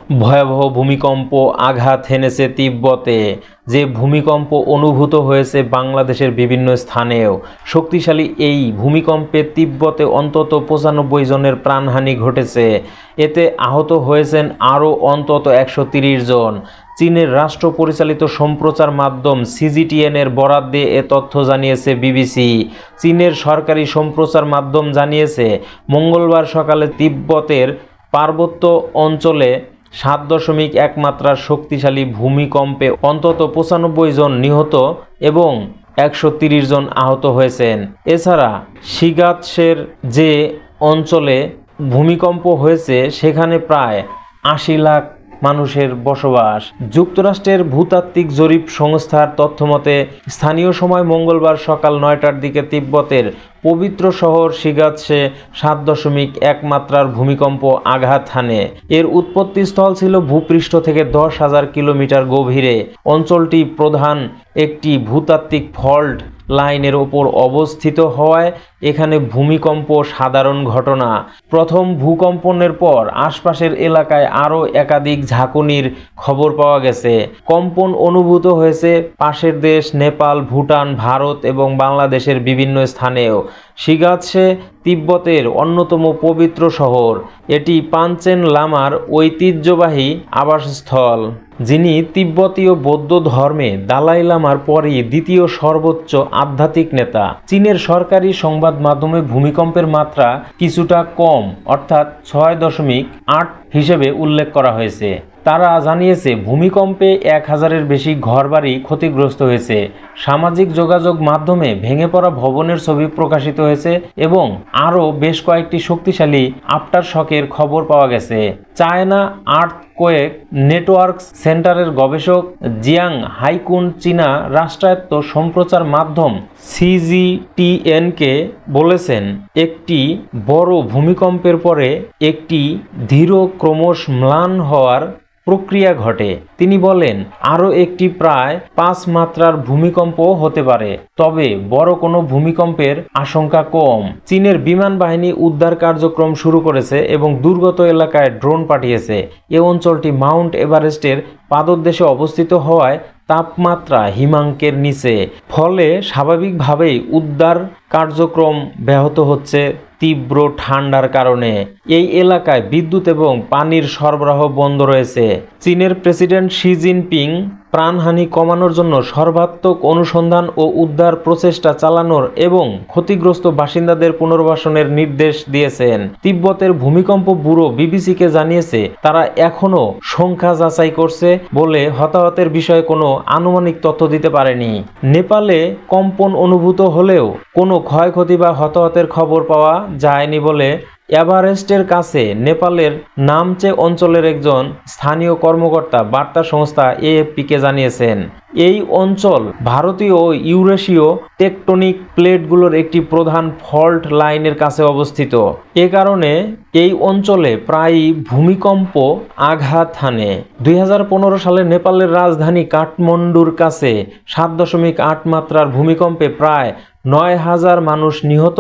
ভয়াবহ ভূমিকম্প আঘাত হেনেছে তিব্বতে। যে ভূমিকম্প অনুভূত হয়েছে বাংলাদেশের বিভিন্ন স্থানেও। শক্তিশালী এই ভূমিকম্পে তিব্বতে অন্তত 95 জনের প্রাণহানি ঘটেছে। এতে আহত হয়েছেন আরও অন্তত 130 জন। চীনের রাষ্ট্র পরিচালিত সম্প্রচার মাধ্যম সিজিটিএনের বরাত দিয়ে এ তথ্য জানিয়েছে বিবিসি। চীনের সরকারি সম্প্রচার মাধ্যম জানিয়েছে, মঙ্গলবার সকালে তিব্বতের পার্বত্য অঞ্চলে 7.1 মাত্রার শক্তিশালী ভূমিকম্পে অন্তত 95 জন নিহত এবং 130 জন আহত হয়েছেন। এছাড়া শিগাৎসের যে অঞ্চলে ভূমিকম্প হয়েছে সেখানে প্রায় 80 লাখ মানুষের বসবাস। যুক্তরাষ্ট্রের ভূতাত্ত্বিক জরিপ সংস্থার তথ্যমতে স্থানীয় সময় মঙ্গলবার সকাল 9টার দিকে তিব্বতের পবিত্র শহর শিগাৎসে 7.1 মাত্রার ভূমিকম্প আঘাত হানে। এর উৎপত্তিস্থল ছিল ভূপৃষ্ঠ থেকে 10,000 কিলোমিটার গভীরে। অঞ্চলটি প্রধান একটি ভূতাত্ত্বিক ফল্ট লাইনের ওপর অবস্থিত হওয়ায় এখানে ভূমিকম্প সাধারণ ঘটনা। প্রথম ভূকম্পনের পর আশপাশের এলাকায় আরও একাধিক ঝাঁকুনির খবর পাওয়া গেছে। কম্পন অনুভূত হয়েছে পাশের দেশ নেপাল, ভুটান, ভারত এবং বাংলাদেশের বিভিন্ন স্থানেও। শিগাৎসে তিব্বতের অন্যতম পবিত্র শহর। এটি পাঞ্চেন লামার ঐতিহ্যবাহী আবাসস্থল, যিনি তিব্বতীয় বৌদ্ধ ধর্মে দালাই লামার পরই দ্বিতীয় সর্বোচ্চ আধ্যাত্মিক নেতা। চীনের সরকারি সংবাদ মাধ্যমে ভূমিকম্পের মাত্রা কিছুটা কম অর্থাৎ 6.8 হিসেবে উল্লেখ করা হয়েছে। তারা জানিয়েছে ভূমিকম্পে 1000-এর বেশি ঘরবাড়ি ক্ষতিগ্রস্ত হয়েছে। সামাজিক যোগাযোগ মাধ্যমে ভেঙে পড়া ভবনের ছবি প্রকাশিত হয়েছে এবং আরও বেশ কয়েকটি শক্তিশালী আফটার শকের খবর পাওয়া গেছে। চায়না আর্থকোয়েক নেটওয়ার্কস সেন্টারের গবেষক জিয়াং হাইকুন চীনা রাষ্ট্রায়ত্ত সম্প্রচার মাধ্যম সিজিটিএনকে বলেছেন, একটি বড় ভূমিকম্পের পরে একটি ধীর ক্রমশ ম্লান হওয়ার প্রক্রিয়া ঘটে। তিনি বলেন, আরও একটি প্রায় 5 মাত্রার ভূমিকম্প হতে পারে, তবে বড় কোনো ভূমিকম্পের আশঙ্কা কম। চীনের বিমান বাহিনী উদ্ধার কার্যক্রম শুরু করেছে এবং দুর্গত এলাকায় ড্রোন পাঠিয়েছে। এ অঞ্চলটি মাউন্ট এভারেস্টের পাদদেশে অবস্থিত হওয়ায় তাপমাত্রা হিমাঙ্কের নিচে, ফলে স্বাভাবিকভাবেই উদ্ধার কার্যক্রম ব্যাহত হচ্ছে তীব্র ঠান্ডার কারণে। এই এলাকায় বিদ্যুৎ এবং পানির সরবরাহ বন্ধ রয়েছে। চীনের প্রেসিডেন্ট শি জিনপিং প্রাণহানি কমানোর জন্য সর্বাত্মক অনুসন্ধান ও উদ্ধার প্রচেষ্টা চালানোর এবং ক্ষতিগ্রস্ত বাসিন্দাদের পুনর্বাসনের নির্দেশ দিয়েছেন। তিব্বতের ভূমিকম্প ব্যুরো বিবিসিকে জানিয়েছে, তারা এখনও সংখ্যা যাচাই করছে বলে হতাহতের বিষয়ে কোনো আনুমানিক তথ্য দিতে পারেনি। নেপালে কম্পন অনুভূত হলেও কোনো ক্ষয়ক্ষতি বা হতাহতের খবর পাওয়া যায়নি বলে এভারেস্টের কাছে নেপালের নামচে অঞ্চলের একজন স্থানীয় কর্মকর্তা বার্তা সংস্থা এএফপিকে জানিয়েছেন। এই অঞ্চল ভারতীয় ও ইউরেশীয় টেকটনিক প্লেটগুলোর একটি প্রধান ফল্ট লাইনের কাছে অবস্থিত। এ কারণে এই অঞ্চলে প্রায়ই ভূমিকম্প আঘাত হানে। 2015 সালে নেপালের রাজধানী কাঠমান্ডুর কাছে 7.8 মাত্রার ভূমিকম্পে প্রায় 9,000 মানুষ নিহত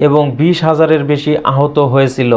এবং 20,000-এর বেশি আহত হয়েছিল।